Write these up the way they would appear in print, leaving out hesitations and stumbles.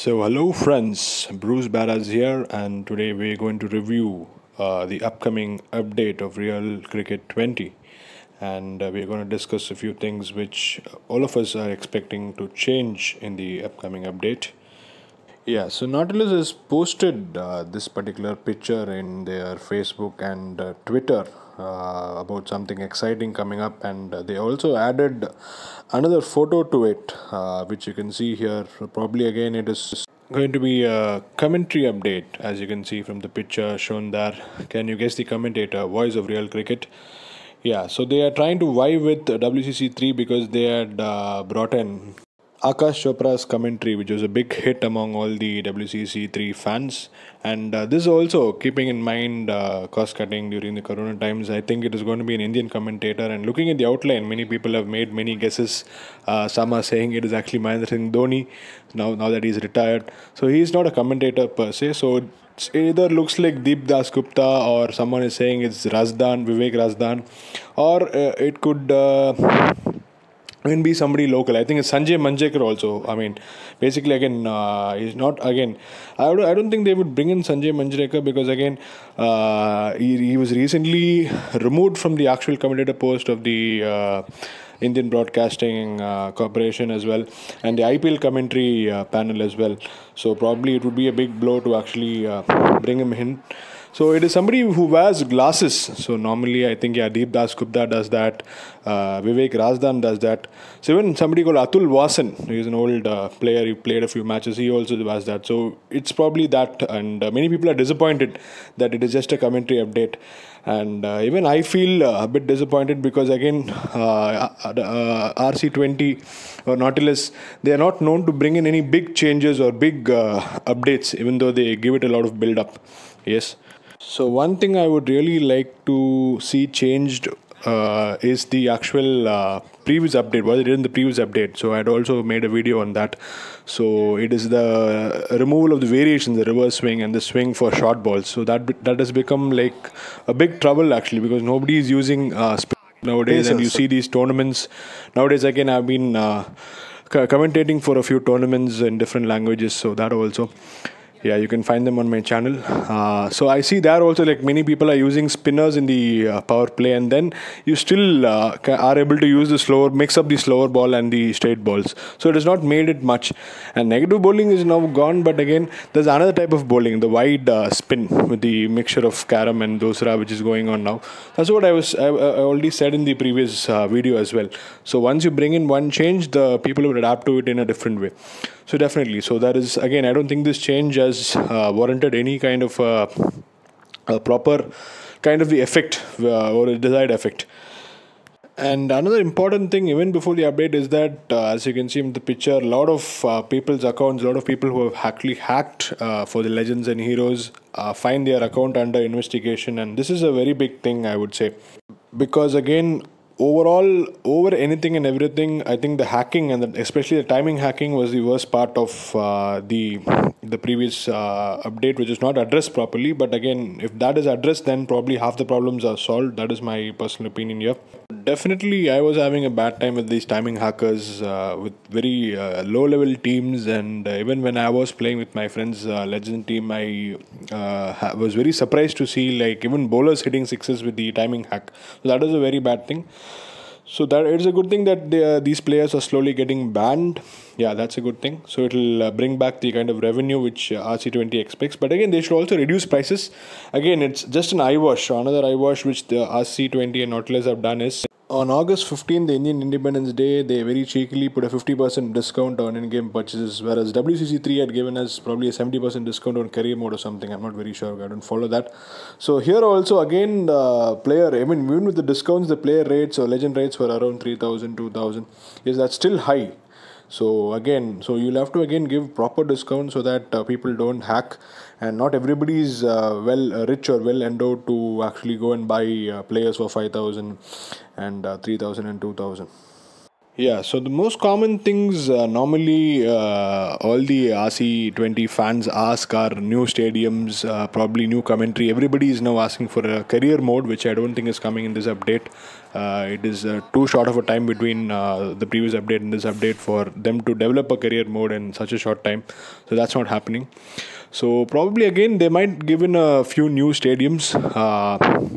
So, hello friends, Bruce Baraz here, and today we're going to review the upcoming update of Real Cricket 20. And we're going to discuss a few things which all of us are expecting to change in the upcoming update. Yeah, so Nautilus has posted this particular picture in their Facebook and Twitter about something exciting coming up, and they also added another photo to it, which you can see here. Probably again, it is going to be a commentary update, as you can see from the picture shown there. Can you guess the commentator? Voice of Real Cricket. Yeah, so they are trying to vie with WCC 3 because they had brought in Akash Chopra's commentary, which was a big hit among all the WCC 3 fans. And this also keeping in mind cost cutting during the Corona times. I think it is going to be an Indian commentator. And looking at the outline, many people have made many guesses. Some are saying it is actually Mahendra Singh Dhoni now that he's retired. So he's not a commentator per se. So it either looks like Deep Das Gupta, or someone is saying it's Razdan, Vivek Razdan, or it could be somebody local. I think it's Sanjay Manjekar also. I mean, basically, again, he's not, again, I don't think they would bring in Sanjay Manjrekar because, again, he was recently removed from the actual commentator post of the Indian Broadcasting Corporation as well, and the IPL commentary panel as well. So probably it would be a big blow to actually bring him in. So it is somebody who wears glasses. So normally I think, yeah, Deep Das Gupta does that. Vivek Razdan does that. So even somebody called Atul Vasan, who is an old player, he played a few matches, he also does that. So it's probably that. And many people are disappointed that it is just a commentary update. And even I feel a bit disappointed because, again, RC20 or Nautilus, they are not known to bring in any big changes or big updates, even though they give it a lot of build up. Yes. So one thing I would really like to see changed is the actual previous update, what they did in the previous update. So I had also made a video on that. So it is the removal of the variations, the reverse swing and the swing for short balls. So that has become like a big trouble actually, because nobody is using spin nowadays, and you see these tournaments nowadays. Again, I've been commentating for a few tournaments in different languages, so that also. Yeah, you can find them on my channel. So I see there also, like, many people are using spinners in the power play, and then you still are able to use the slower, mix up the slower ball and the straight balls. So it has not made it much. And negative bowling is now gone, but again, there's another type of bowling, the wide spin with the mixture of carom and dosra, which is going on now. That's what I already said in the previous video as well. So once you bring in one change, the people will adapt to it in a different way. So definitely, so that is, again, I don't think this change has warranted any kind of a proper kind of the effect or a desired effect. And another important thing, even before the update, is that as you can see in the picture, a lot of people's accounts, a lot of people who have actually hacked for the Legends and Heroes find their account under investigation, and this is a very big thing, I would say, because, again, overall, over anything and everything, I think the hacking, and especially the timing hacking, was the worst part of the previous update, which is not addressed properly. But again, if that is addressed, then probably half the problems are solved. That is my personal opinion here. Definitely, I was having a bad time with these timing hackers with very low-level teams, and even when I was playing with my friends' Legend team, I was very surprised to see, like, even bowlers hitting sixes with the timing hack. So that is a very bad thing. So that it's a good thing that these players are slowly getting banned. Yeah, that's a good thing. So it will bring back the kind of revenue which RC20 expects. But again, they should also reduce prices. Again, it's just an eyewash. Another eyewash which the RC20 and Nautilus have done is, on August 15th, the Indian Independence Day, they very cheekily put a 50% discount on in-game purchases, whereas WCC 3 had given us probably a 70% discount on career mode or something. I'm not very sure. I don't follow that. So here also, again, the player, I mean, even with the discounts, the player rates or legend rates were around 3,000, 2,000. Is that still high? So again, so you'll have to again give proper discount so that people don't hack, and not everybody is rich or well endowed to actually go and buy players for 5,000 and 3,000 and 2,000. Yeah, so the most common things normally all the RC20 fans ask are new stadiums, probably new commentary. Everybody is now asking for a career mode, which I don't think is coming in this update. It is too short of a time between the previous update and this update for them to develop a career mode in such a short time. So that's not happening. So probably again they might give in a few new stadiums.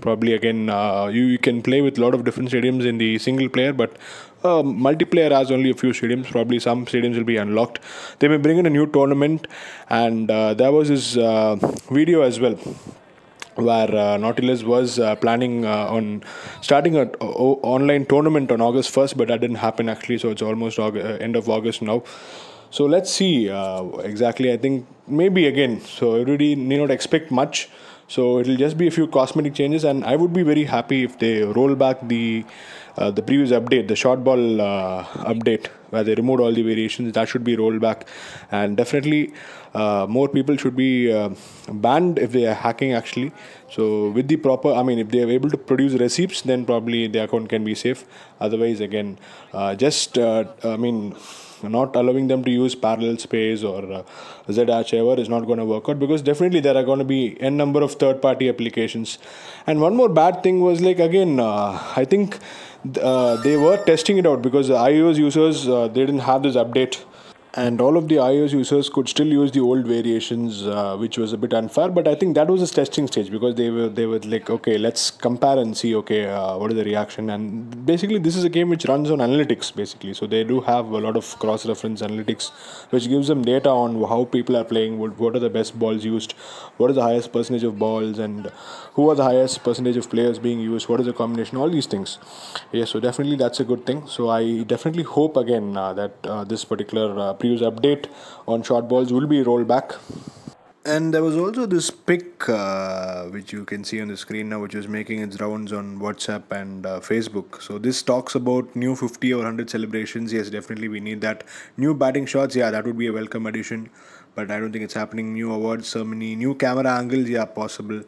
Probably again you can play with a lot of different stadiums in the single player, but multiplayer has only a few stadiums. Probably some stadiums will be unlocked. They may bring in a new tournament, and there was this video as well where Nautilus was planning on starting an online tournament on August 1st, but that didn't happen actually. So it's almost end of August now. So let's see exactly. I think maybe again. So everybody need not expect much. So it'll just be a few cosmetic changes, and I would be very happy if they roll back the previous update, the short ball update, where they removed all the variations. That should be rolled back, and definitely more people should be banned if they are hacking actually. So with the proper, I mean, if they are able to produce receipts, then probably the account can be safe. Otherwise, again, I mean, not allowing them to use parallel space or Zdash ever is not going to work out, because definitely there are going to be n number of third party applications. And one more bad thing was, like, again, I think they were testing it out because the iOS users they didn't have this update, and all of the iOS users could still use the old variations, which was a bit unfair. But I think that was a testing stage, because they were like, okay, let's compare and see, okay, what is the reaction. And basically, this is a game which runs on analytics, basically. So they do have a lot of cross-reference analytics, which gives them data on how people are playing, what are the best balls used, what is the highest percentage of balls, and who are the highest percentage of players being used, what is the combination, all these things. Yeah, so definitely that's a good thing. So I definitely hope again that this particular previous update on short balls will be rolled back. And there was also this pic which you can see on the screen now, which is making its rounds on WhatsApp and Facebook. So this talks about new 50 or 100 celebrations. Yes, definitely we need that. New batting shots, yeah, that would be a welcome addition, but I don't think it's happening. New awards ceremony, new camera angles, yeah, possible.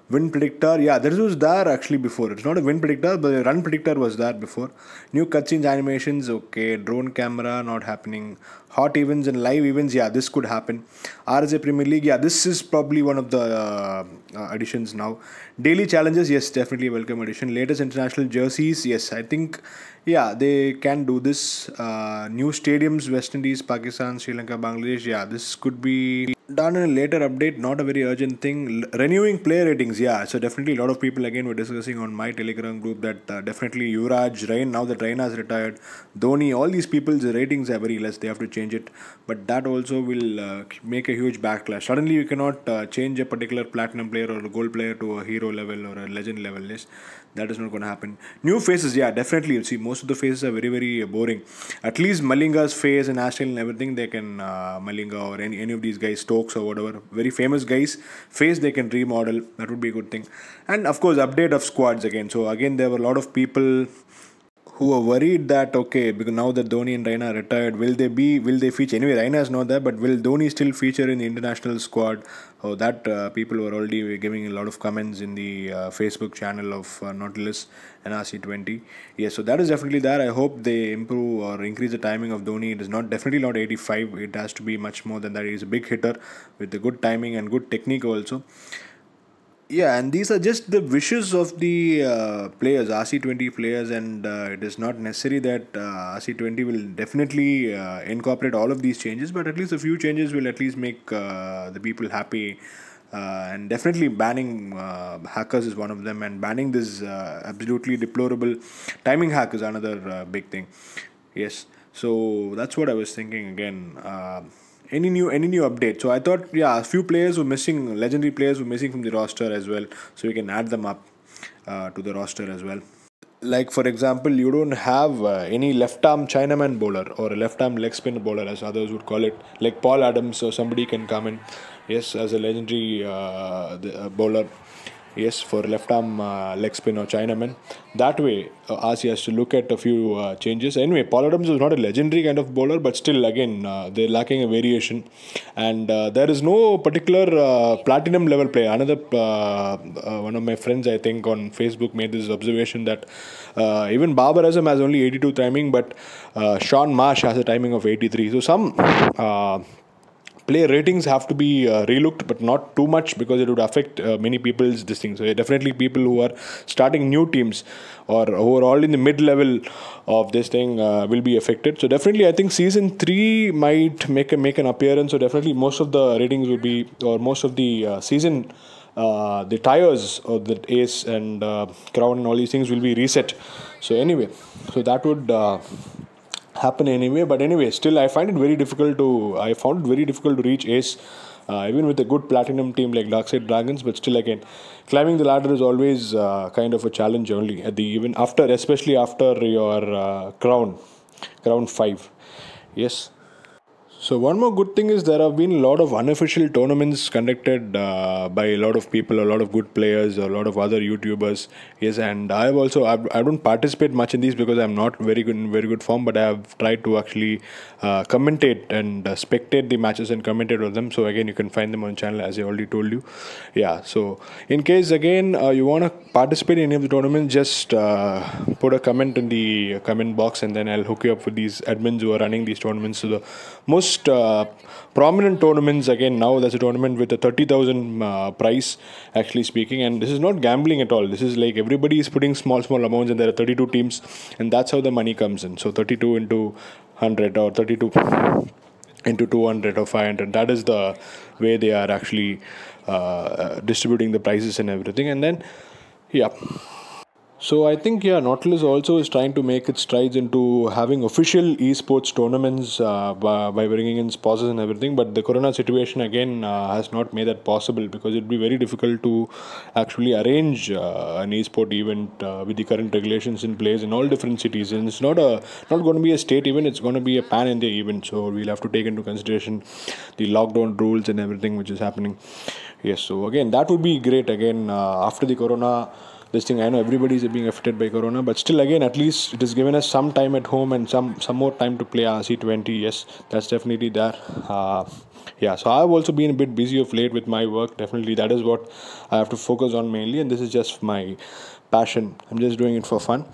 Wind predictor, yeah, this was there actually before. It's not a wind predictor, but a run predictor was there before. New cutscenes, animations, okay. Drone camera, not happening. Hot events and live events, yeah, this could happen. RSA Premier League, yeah, this is probably one of the additions now. Daily challenges, yes, definitely a welcome addition. Latest international jerseys, yes, I think, yeah, they can do this. New stadiums, West Indies, Pakistan, Sri Lanka, Bangladesh, yeah, this could be done in a later update, not a very urgent thing. Renewing player ratings, yeah, so definitely a lot of people again were discussing on my Telegram group that definitely Yuvraj, Rain, now that Rain has retired, Dhoni, all these people's ratings are very less, they have to change it. But that also will make a huge backlash. Suddenly you cannot change a particular platinum player or a gold player to a hero level or a legend level list. That is not going to happen. New faces, yeah, definitely. You see, most of the faces are very, very boring. At least Malinga's face and Ashton and everything, they can, Malinga or any of these guys, Stokes or whatever, very famous guys, face they can remodel. That would be a good thing. And of course, update of squads again. So again, there were a lot of people who are worried that, okay, because now that Dhoni and Raina are retired, will they feature? Anyway, Raina is not there, but will Dhoni still feature in the international squad? Oh, that people were already giving a lot of comments in the Facebook channel of Nautilus and RC20. Yes, so that is definitely there. I hope they improve or increase the timing of Dhoni. It is not definitely not 85. It has to be much more than that. He is a big hitter with a good timing and good technique also. Yeah, and these are just the wishes of the players, RC20 players, and it is not necessary that RC20 will definitely incorporate all of these changes, but at least a few changes will at least make the people happy. And definitely banning hackers is one of them, and banning this absolutely deplorable timing hack is another big thing. Yes, so that's what I was thinking again. Any new update? So I thought, yeah, a few players were missing, legendary players were missing from the roster as well, so we can add them up to the roster as well. Like for example, you don't have any left arm Chinaman bowler or a left arm leg spin bowler, as others would call it, like Paul Adams, or somebody can come in, yes, as a legendary bowler. yes, for left arm leg spin or Chinaman. That way, RC has to look at a few changes. Anyway, Paul Adams is not a legendary kind of bowler, but still, again, they're lacking a variation. And there is no particular platinum level player. Another one of my friends, I think, on Facebook made this observation that even Babar Azam has only 82 timing, but Sean Marsh has a timing of 83. So some player ratings have to be relooked, but not too much, because it would affect many people's this thing. So definitely people who are starting new teams or who are all in the mid level of this thing will be affected. So definitely I think season 3 might make an appearance. So definitely most of the ratings will be, or most of the season the tires of the Ace and Crown and all these things will be reset. So anyway, so that would happen anyway. But anyway, still I found it very difficult to reach Ace, even with a good platinum team like Darkside Dragons. But still, again, climbing the ladder is always kind of a challenge only at the, even after, especially after your crown 5. Yes. So one more good thing is there have been a lot of unofficial tournaments conducted by a lot of people, a lot of good players, a lot of other YouTubers. Yes, and I don't participate much in these because I'm not very good form, but I have tried to actually commentate and spectate the matches and commentate on them. So again, you can find them on the channel, as I already told you. Yeah. So in case again you want to participate in any of the tournaments, just put a comment in the comment box, and then I'll hook you up with these admins who are running these tournaments. So the most prominent tournaments, again, now there's a tournament with a 30,000 prize, actually speaking, and this is not gambling at all. This is like everybody is putting small amounts, and there are 32 teams, and that's how the money comes in. So 32 into 100, or 32 into 200 or 500, that is the way they are actually distributing the prizes and everything. And then yeah, so I think, yeah, Nautilus also is trying to make its strides into having official esports tournaments by bringing in sponsors and everything. But the corona situation again has not made that possible, because it'd be very difficult to actually arrange an esport event with the current regulations in place in all different cities. And it's not going to be a state event; it's going to be a pan-India event. So we'll have to take into consideration the lockdown rules and everything which is happening. Yes. So again, that would be great. Again, after the corona, this thing, I know everybody is being affected by corona, but still, again, at least it has given us some time at home and some more time to play RC20. Yes, that's definitely there. Yeah, so I've also been a bit busy of late with my work. Definitely that is what I have to focus on mainly, and this is just my passion. I'm just doing it for fun.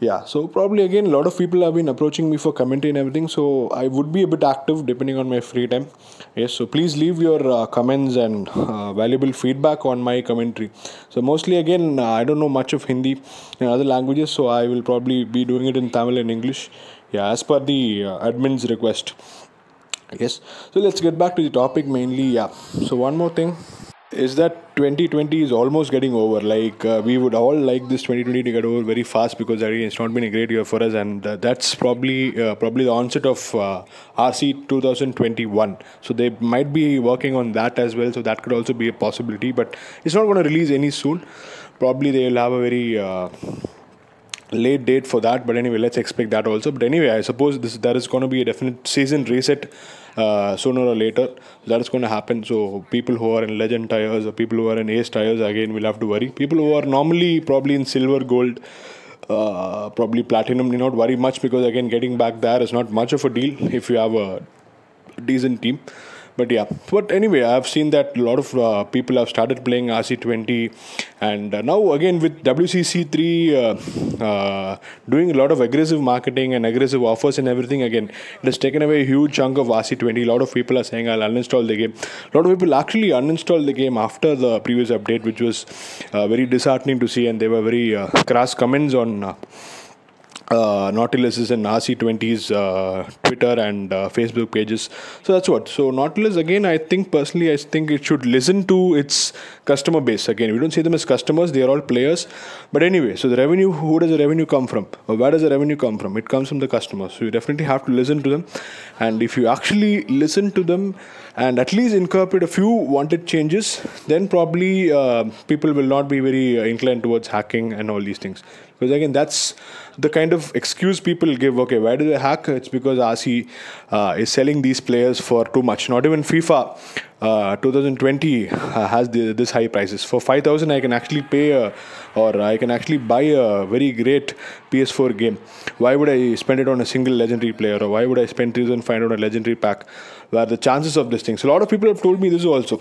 Yeah, so probably again a lot of people have been approaching me for commentary and everything, so I would be a bit active depending on my free time. Yes, so please leave your comments and valuable feedback on my commentary. So mostly, again, I don't know much of Hindi and other languages, so I will probably be doing it in Tamil and English, yeah, as per the admin's request. Yes, so let's get back to the topic mainly. Yeah, so one more thing is that 2020 is almost getting over. Like we would all like this 2020 to get over very fast, because it's not been a great year for us, and that's probably the onset of RC 2021. So they might be working on that as well. So that could also be a possibility, but it's not going to release any soon. Probably they will have a very late date for that, but anyway, let's expect that also. But anyway, I suppose there is going to be a definite season reset sooner or later. That is going to happen. So people who are in legend tires or people who are in ace tires, again, will have to worry. People who are normally probably in silver, gold, probably platinum, need not worry much, because again, getting back there is not much of a deal if you have a decent team. But yeah, but anyway, I've seen that a lot of people have started playing RC20, and now again with WCC3 doing a lot of aggressive marketing and aggressive offers and everything, again, it has taken away a huge chunk of RC20. A lot of people are saying, I'll uninstall the game. A lot of people actually uninstalled the game after the previous update, which was very disheartening to see, and they were very crass comments on Nautilus's and RC20's Twitter and Facebook pages. So that's what. So Nautilus, again, I think it should listen to its customer base. Again, we don't see them as customers; they are all players. But anyway, so the revenue, who does the revenue come from, or where does the revenue come from? It comes from the customers. So you definitely have to listen to them, and if you actually listen to them and at least incorporate a few wanted changes, then probably people will not be very inclined towards hacking and all these things. Because again, that's the kind of excuse people give. Okay, why do they hack? It's because RC is selling these players for too much. Not even FIFA 2020 has this high prices. For 5,000 I can actually pay or I can actually buy a very great PS4 game. Why would I spend it on a single legendary player, or why would I spend 3,500 on a legendary pack where the chances of this thing? So a lot of people have told me this also.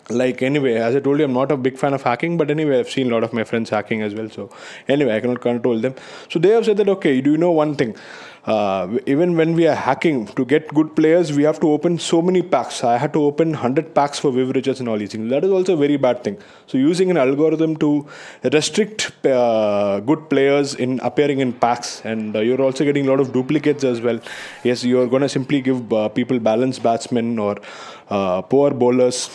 Like, anyway, as I told you, I'm not a big fan of hacking, but anyway, I've seen a lot of my friends hacking as well. So anyway, I cannot control them. So they have said that, okay, do you know one thing? Even when we are hacking, to get good players, we have to open so many packs. I had to open 100 packs for Viv Richards and all these things. That is also a very bad thing. So using an algorithm to restrict good players in appearing in packs, and you're also getting a lot of duplicates as well. Yes, you're going to simply give people balanced batsmen or poor bowlers.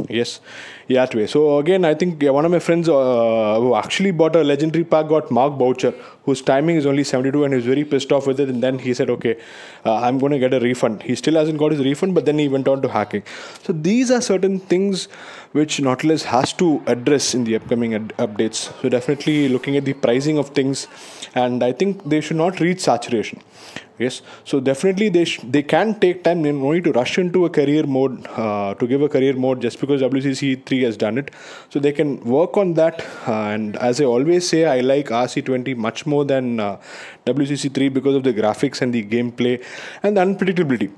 Yes, yeah, that way. So again, I think one of my friends who actually bought a legendary pack got Mark Boucher, whose timing is only 72, and he was very pissed off with it. And then he said, okay, I'm going to get a refund. He still hasn't got his refund, but then he went on to hacking. So these are certain things which Nautilus has to address in the upcoming updates. So definitely looking at the pricing of things, and I think they should not reach saturation. Yes, so definitely they can take time. They don't need to rush into a career mode to give a career mode just because WCC 3 has done it. So they can work on that. And as I always say, I like RC20 much more than WCC 3 because of the graphics and the gameplay and the unpredictability.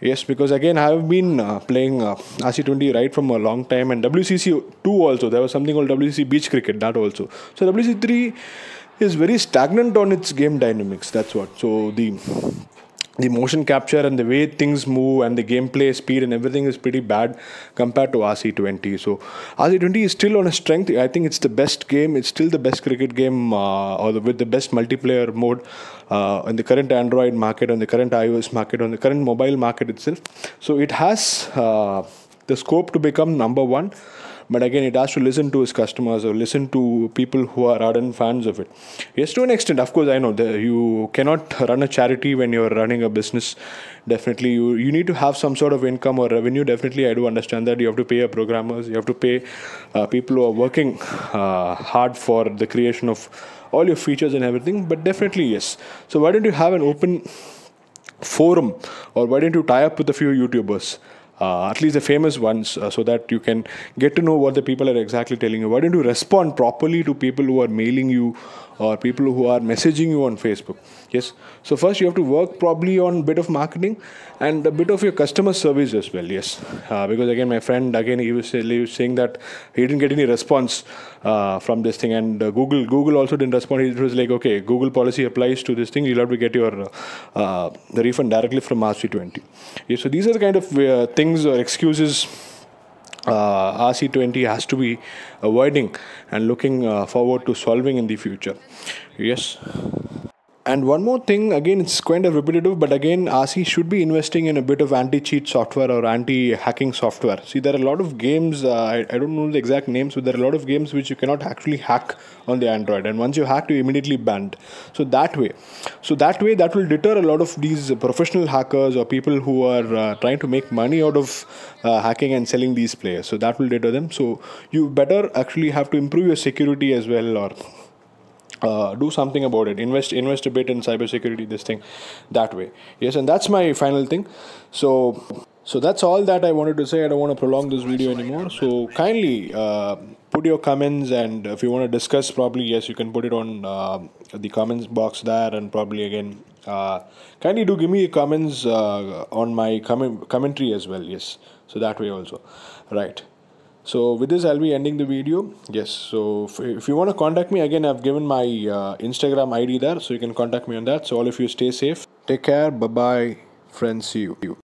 Yes, because again, I have been playing RC20 right from a long time, and WCC 2 also. There was something called WCC Beach Cricket, that also. So WCC 3 is very stagnant on its game dynamics. That's what. So the motion capture and the way things move and the gameplay speed and everything is pretty bad compared to RC20. So RC20 is still on a strength. I think it's the best game. It's still the best cricket game with the best multiplayer mode in the current Android market, on the current iOS market, on the current mobile market itself. So it has the scope to become number one. But again, it has to listen to its customers or listen to people who are ardent fans of it. Yes, to an extent, of course, I know that you cannot run a charity when you're running a business. Definitely, you need to have some sort of income or revenue. Definitely, I do understand that. You have to pay your programmers. You have to pay people who are working hard for the creation of all your features and everything. But definitely, yes. So why don't you have an open forum, or why don't you tie up with a few YouTubers? At least the famous ones, so that you can get to know what the people are exactly telling you. Why don't you respond properly to people who are mailing you or people who are messaging you on Facebook? Yes. So first you have to work probably on a bit of marketing and a bit of your customer service as well. Yes. Because again, my friend, again, he was saying that he didn't get any response from this thing, and Google also didn't respond. It was like, okay, Google policy applies to this thing. You'll have to get your the refund directly from RC20. Yeah, so these are the kind of things or excuses RC20 has to be avoiding and looking forward to solving in the future. Yes. And one more thing, again, it's kind of repetitive, but again, RC should be investing in a bit of anti-cheat software or anti-hacking software. See, there are a lot of games, I don't know the exact names, but there are a lot of games which you cannot actually hack on the Android. And once you hack, you immediately banned. So that way, that will deter a lot of these professional hackers or people who are trying to make money out of hacking and selling these players. So that will deter them. So you better actually have to improve your security as well, or do something about it. Invest a bit in cybersecurity, this thing, that way. Yes, and that's my final thing. So that's all that I wanted to say. I don't want to prolong this video anymore. So kindly put your comments, and if you want to discuss, probably, yes, you can put it on the comments box there, and probably again, kindly do give me comments on my commentary as well. Yes, so that way also, right. So with this, I'll be ending the video. Yes, so if you want to contact me, again, I've given my Instagram ID there, so you can contact me on that. So all of you stay safe. Take care. Bye-bye. Friends, see you.